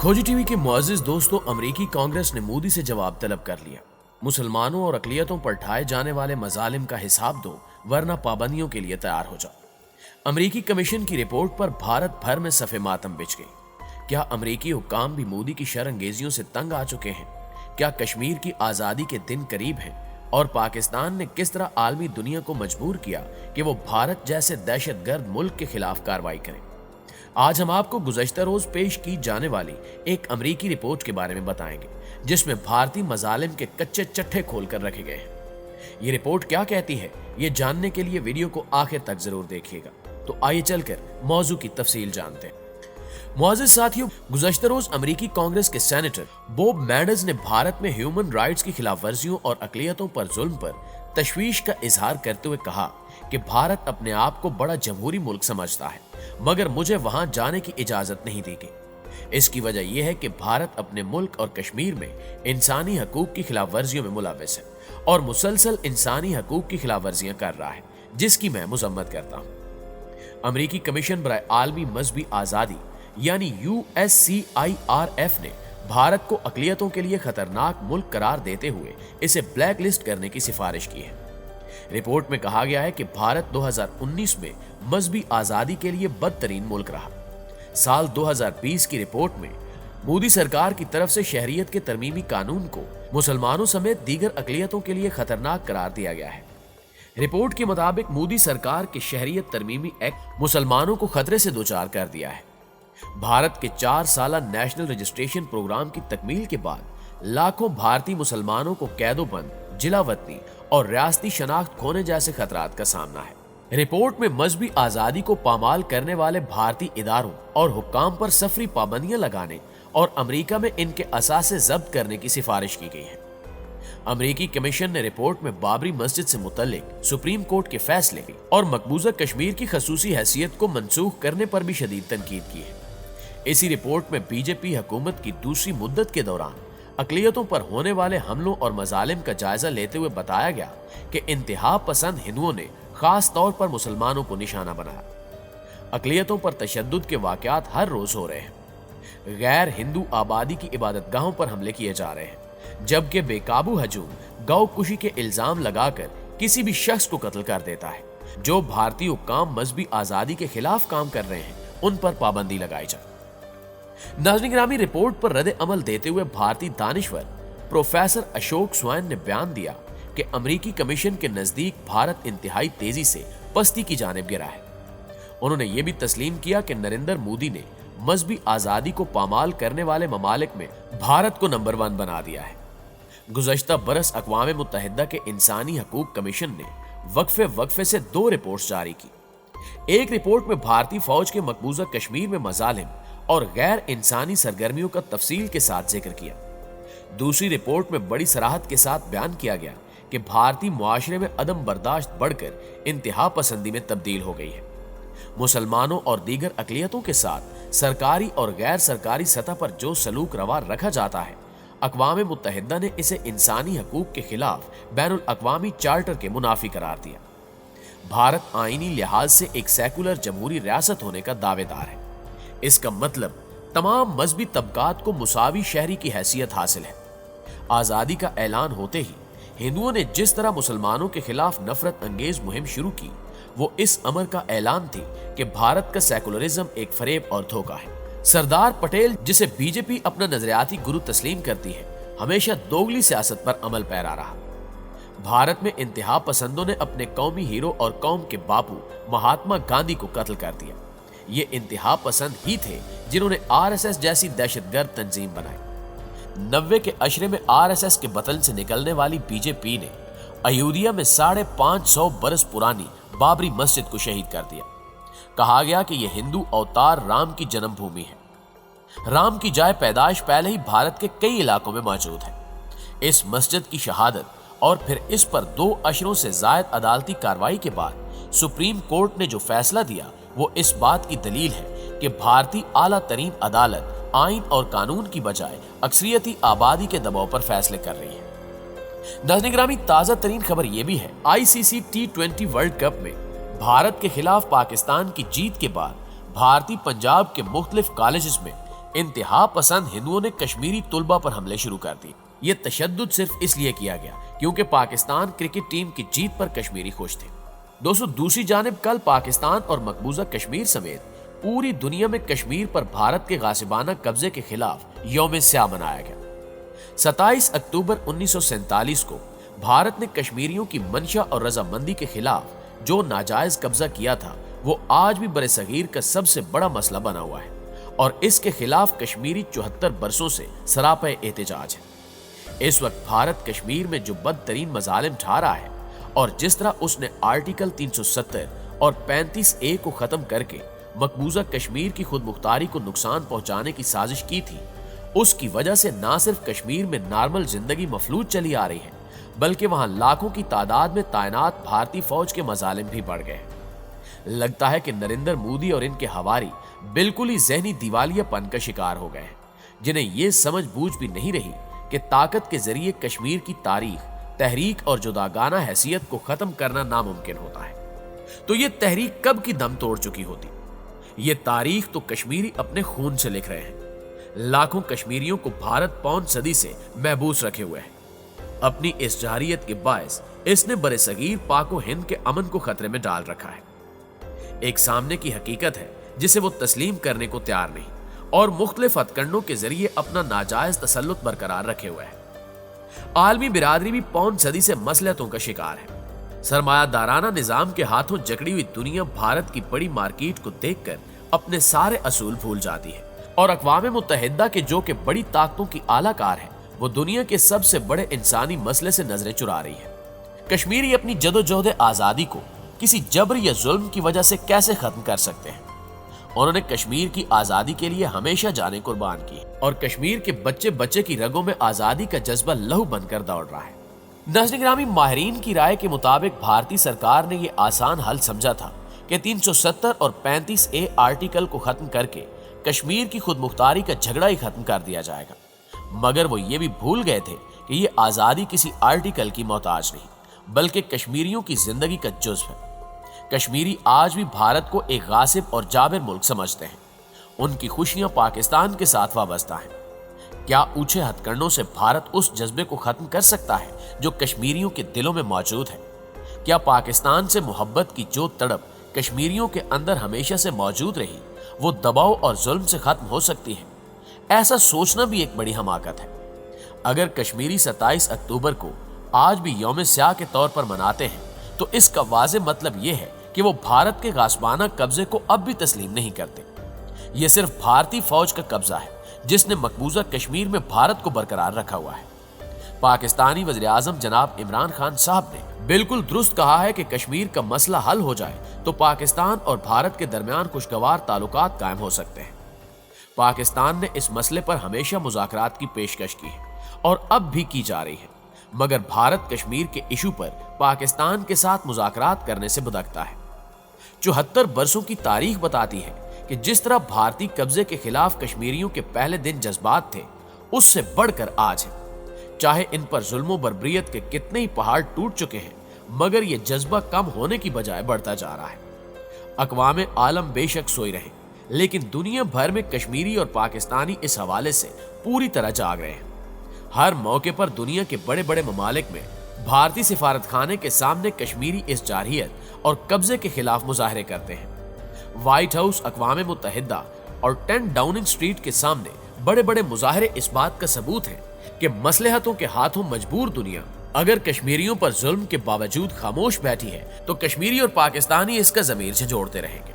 खोजी टीवी के मुअज़्ज़िज़ दोस्तों, अमेरिकी कांग्रेस ने मोदी से जवाब तलब कर लिया। मुसलमानों और अक़लियतों पर ढाए जाने वाले मज़ालिम का हिसाब दो, वरना पाबंदियों के लिए तैयार हो जाओ। अमेरिकी कमीशन की रिपोर्ट पर भारत भर में सफ़े मातम बिछ गई। क्या अमेरिकी हुक्काम भी मोदी की शरअंगेजियों से तंग आ चुके हैं? क्या कश्मीर की आज़ादी के दिन करीब हैं? और पाकिस्तान ने किस तरह आलमी दुनिया को मजबूर किया कि वो भारत जैसे दहशतगर्द मुल्क के खिलाफ कार्रवाई करें? आज हम आपको गुज़श्ता रोज पेश की जाने वाली एक अमेरिकी रिपोर्ट के बारे में बताएंगे, जिसमें भारतीय मज़ालिम के कच्चे चट्टे खोल कर रखे गए हैं। ये रिपोर्ट क्या कहती है, ये जानने के लिए वीडियो को आखिर तक जरूर देखिएगा। तो आइए चलकर मौजू की तफसील जानते हैं। मुअज़्ज़िज़ साथियों, गुज़श्ता रोज अमेरिकी कांग्रेस के सेनेटर बॉब मैंडर्स ने भारत में ह्यूमन राइट्स की खिलाफ वर्जियों और अक़लियतों पर जुल्म पर तशवीश का इजहार करते हुए कहा कि भारत अपने आप को बड़ा जमहूरी मुल्क समझता है, मगर मुझे वहां जाने की इजाजत नहीं दी गई। इसकी वजह यह है कि भारत अपने मुल्क और कश्मीर में इंसानी हकूक की खिलाफ वर्जियों में मुलव्वस है और मुसलसल इंसानी हकूक की खिलाफ वर्जियां कर रहा है, जिसकी मैं मजम्मत करता हूं। अमेरिकी कमीशन बराए आलमी मजहबी आज़ादी यानी USCIRF ने भारत को अक़लियतों के लिए खतरनाक मुल्क करार देते हुए इसे ब्लैक लिस्ट करने की सिफारिश की है। रिपोर्ट में कहा गया है कि भारत 2019 में मजहबी आज़ादी के लिए बदतरीन मुल्क रहा। साल 2020 की रिपोर्ट में मोदी सरकार की तरफ से शहरियत के तरमीमी कानून को मुसलमानों समेत दीगर अक़लियतों के लिए खतरनाक करार दिया गया है। रिपोर्ट के मुताबिक मोदी सरकार के शहरियत तरमीमी एक्ट मुसलमानों को खतरे से दोचार कर दिया है। भारत के 4 साला नेशनल रजिस्ट्रेशन प्रोग्राम की तकमील के बाद लाखों भारतीय मुसलमानों को कैदोबंद, जिला वतनी और रियासती शनाख्त खोने जैसे खतरात का सामना है। रिपोर्ट में मजहबी आज़ादी को पामाल करने वाले भारतीय इदारों और हुक्काम पर सफरी पाबंदियां लगाने और अमेरिका में इनके असासे जब्त करने की सिफारिश की गई है। अमेरिकी कमीशन ने रिपोर्ट में बाबरी मस्जिद से मुतल्लिक सुप्रीम कोर्ट के फैसले और मकबूजा कश्मीर की खसूसी हैसियत को मनसूख करने पर भी शदीद तनकीद की है। इसी रिपोर्ट में बीजेपी हुकूमत की दूसरी मुद्दत के दौरान अक़लियतों पर होने वाले हमलों और मज़ालिम का जायजा लेते हुए बताया गया कि इंतहा पसंद हिंदुओं ने खास तौर पर मुसलमानों को निशाना बनाया। अक़लियतों पर तशद्दुद के वाक़यात हर रोज हो रहे हैं। गैर हिंदू आबादी की इबादतगाहों पर हमले किए जा रहे हैं, जबकि बेकाबू हजूम गौ कुशी के इल्जाम लगाकर किसी भी शख्स को कत्ल कर देता है। जो भारतीय हुक्काम मजहबी आज़ादी के खिलाफ काम कर रहे हैं, उन पर पाबंदी लगाई जाए। नाज़रीन गिरामी, रिपोर्ट पर रद्द अमल देते हुए भारतीय दानिश्वर प्रोफेसर अशोक स्वैन ने बयान दिया कि अमेरिकी कमीशन के नजदीक भारत इंतहाई तेजी से पस्ती की जानिब गिरा है। उन्होंने ये भी तस्लीम किया कि नरेंद्र मोदी ने मजहबी आज़ादी को पामाल करने वाले ममालिक में भारत को नंबर 1 बना दिया है। गुज़श्ता बरस अक़वाम मुत्तहिदा के इंसानी हकूक कमीशन ने वक्फे से 2 रिपोर्ट्स जारी की। एक रिपोर्ट में भारतीय फौज के मकबूजा कश्मीर में मज़ालिम और गैर इंसानी सरगर्मियों का तफसील के साथ जिक्र किया। दूसरी रिपोर्ट में बड़ी सराहत के साथ बयान किया गया कि भारतीय मुआशरे में अदम बर्दाश्त बढ़कर इंतहा पसंदी में तब्दील हो गई है। मुसलमानों और दीगर अक़लियतों के साथ सरकारी और गैर सरकारी सतह पर जो सलूक रवा रखा जाता है, अक़वाम मुत्तहिदा ने इसे इंसानी हकूक के खिलाफ बैनुल अक़वामी चार्टर के मुनाफी करार दिया। भारत आईनी लिहाज से एक सेकुलर जमहूरी रियासत होने का दावेदार है। इसका मतलब तमाम मजहबी तबकात को मुसावी शहरी की हैसियत हासिल है। आज़ादी का ऐलान होते ही हिंदुओं ने जिस तरह मुसलमानों के खिलाफ नफरत अंगेज मुहिम शुरू की, वो इस अमर का ऐलान थी कि भारत का सेकुलरिज्म एक फरेब और धोखा है। सरदार पटेल, जिसे बीजेपी अपना नजरियाती गुरु तस्लीम करती है, हमेशा दोगली सियासत पर अमल पैरा रहा। भारत में इंतहा पसंदों ने अपने कौमी हीरो और कौम के बापू महात्मा गांधी को कत्ल कर दिया। ये इंतहा पसंद ही थे जिन्होंने RSS जैसी दहशतगर्द तंजीम बनाई। 90 के अशरे में RSS के बतन से निकलने वाली बीजेपी ने अयोध्या में 550 बरस पुरानी बाबरी मस्जिद को शहीद कर दिया। कहा गया कि यह हिंदू अवतार राम की जन्मभूमि है। राम की जाए पैदाइश पहले ही भारत के कई इलाकों में मौजूद है। इस मस्जिद की शहादत और फिर इस पर 2 अशरों से जायद अदालती कार्रवाई के बाद सुप्रीम कोर्ट ने जो फैसला दिया, वो इस बात की दलील है कि भारतीय आला तरीन अदालत आइन और कानून की बजाय अक्सरियती आबादी के दबाव पर फैसले कर रही है। नाज़रीन गिरामी, ताज़ा तरीन खबर यह भी है, ICC T20 वर्ल्ड कप में भारत के खिलाफ पाकिस्तान की जीत के बाद भारतीय पंजाब के मुख्तलिफ कॉलेजेस में انتہا پسند ہندوؤں نے کشمیری طلبہ پر حملے شروع کر دیے۔ یہ تشدد صرف اس لیے کیا گیا کیونکہ پاکستان کرکٹ ٹیم کی جیت پر کشمیری خوش تھے۔ دوستو، دوسری جانب کل پاکستان اور مقبوضہ کشمیر سمیت پوری دنیا میں کشمیر پر بھارت کے غاصبانہ قبضے کے خلاف یوم سیاہ منایا گیا۔ 27 اکتوبر 1947 کو بھارت نے کشمیریوں کی منشا اور رضامندی کے خلاف جو ناجائز قبضہ کیا تھا وہ آج بھی برصغیر کا سب سے بڑا مسئلہ بنا ہوا ہے، اور اس کے خلاف کشمیری 74 برسوں سے سراپے احتجاج ہے۔ اس وقت بھارت کشمیر میں جو بدترین مظالم ڈھا رہا ہے اور جس طرح اس نے آرٹیکل 370 اور 35A کو ختم کر کے مقبوضہ کشمیر کی خود مختاری کو نقصان پہنچانے کی سازش کی تھی، اس کی وجہ سے نہ صرف کشمیر میں نارمل زندگی مفلوج چلی آ رہی ہے بلکہ وہاں لاکھوں کی تعداد میں تعینات بھارتی فوج کے مظالم بھی بڑھ گئے ہیں۔ لگتا ہے کہ نریندر مودی اور ان کے ہواری بالکل ہی ذہنی دیوالیہ پن کا شکار ہو گئے ہیں، جنہیں یہ سمجھ بوجھ بھی نہیں رہی کہ طاقت کے ذریعے کشمیر کی تاریخ، تحریک اور جداگانہ حیثیت کو ختم کرنا ناممکن ہوتا ہے۔ تو یہ تحریک کب کی دم توڑ چکی ہوتی؟ یہ تاریخ تو کشمیری اپنے خون سے لکھ رہے ہیں۔ لاکھوں کشمیریوں کو بھارت پون صدی سے محبوس رکھے ہوئے ہے۔ اپنی اس جارحیت کے باعث اس نے برصغیر پاک و ہند کے امن کو خطرے میں ڈال رکھا ہے۔ ایک سامنے کی حقیقت ہے جسے وہ تسلیم کرنے کو تیار نہیں، اور مختلف ہتھکنڈوں کے ذریعے اپنا ناجائز تسلط برقرار رکھے ہوئے ہے۔ عالمی برادری بھی پون صدی سے مصلحتوں کا شکار ہے۔ سرمایہ دارانہ نظام کے ہاتھوں جکڑی ہوئی دنیا بھارت کی بڑی مارکیٹ کو دیکھ کر اپنے سارے اصول بھول جاتی ہے، اور اقوام متحدہ کے جو کہ بڑی طاقتوں کی اعلیٰ کار ہے وہ دنیا کے سب سے بڑے انسانی مسئلے سے نظریں چرا رہی ہے۔ کشمیری اپنی جدوجہد آزادی کو کسی جبر یا ظلم کی وجہ سے کیسے ختم کر سکتے ہیں؟ انہوں نے کشمیر کی آزادی کے لیے ہمیشہ جانیں قربان کی، اور کشمیر کے بچے بچے کی رگوں میں آزادی کا جذبہ لہو بن کر دوڑ رہا ہے۔ ناظرین گرامی، ماہرین کی رائے کے مطابق بھارتی سرکار نے یہ آسان حل سمجھا تھا کہ 370 اور 35A آرٹیکل کو ختم کر کے کشمیر کی خود مختاری کا جھگڑا ہی ختم کر دیا جائے گا، مگر وہ یہ بھی بھول گئے تھے کہ یہ آزادی کسی آرٹیکل کی محتاج نہیں بلکہ کشمیریوں کی زندگی کا جزو ہے۔ کشمیری آج بھی بھارت کو ایک غاصب اور جابر ملک سمجھتے ہیں، ان کی خوشیاں پاکستان کے ساتھ وابستہ ہیں۔ کیا اونچے ہتھ کنڈوں سے بھارت اس جذبے کو ختم کر سکتا ہے جو کشمیریوں کے دلوں میں موجود ہے؟ کیا پاکستان سے محبت کی جو تڑپ کشمیریوں کے اندر ہمیشہ سے موجود رہی وہ دباؤ اور ظلم سے ختم ہو سکتی ہے؟ ایسا سوچنا بھی ایک بڑی حماقت ہے۔ اگر کشمیری 27 اکتوبر کو آج بھی یوم سیاہ کے طور پر مناتے ہیں تو اس کا واضح مطلب یہ ہے کہ وہ بھارت کے غاصبانہ قبضے کو اب بھی تسلیم نہیں کرتے۔ یہ صرف بھارتی فوج کا قبضہ ہے جس نے مقبوضہ کشمیر میں بھارت کو برقرار رکھا ہوا ہے۔ پاکستانی وزیر اعظم جناب عمران خان صاحب نے بالکل درست کہا ہے کہ کشمیر کا مسئلہ حل ہو جائے تو پاکستان اور بھارت کے درمیان خوشگوار تعلقات قائم ہو سکتے ہیں۔ پاکستان نے اس مسئلے پر ہمیشہ مذاکرات کی پیشکش کی ہے اور اب بھی کی جا رہی ہے، مگر بھارت کشمیر کے ایشو پر پاکستان کے ساتھ مذاکرات کرنے سے بدکتا ہے۔ 74 برسوں کی تاریخ بتاتی ہے کہ جس طرح بھارتی قبضے کے خلاف کشمیریوں کے پہلے دن جذبات تھے اس سے بڑھ کر آج ہے۔ چاہے ان پر ظلم و بربریت کے کتنے ہی پہاڑ ٹوٹ چکے ہیں مگر یہ جذبہ کم ہونے کی بجائے بڑھتا جا رہا ہے۔ اقوام عالم بے شک سوئی رہے لیکن دنیا بھر میں کشمیری اور پاکستانی اس حوالے سے پوری طرح جاگ رہے ہیں۔ ہر موقع پر دنیا کے بڑے بڑے ممالک میں بھارتی سفارت خانے کے سامنے کشمیری اس جارحیت اور قبضے کے خلاف مظاہرے کرتے ہیں۔ وائٹ ہاؤس، اقوام متحدہ اور 10 ڈاؤننگ سٹریٹ کے سامنے بڑے بڑے مظاہرے اس بات کا ثبوت ہیں کہ مصلحتوں کے ہاتھوں مجبور دنیا اگر کشمیریوں پر ظلم کے باوجود خاموش بیٹھی ہے تو کشمیری اور پاکستانی اس کا ضمیر سے جوڑتے رہیں گے۔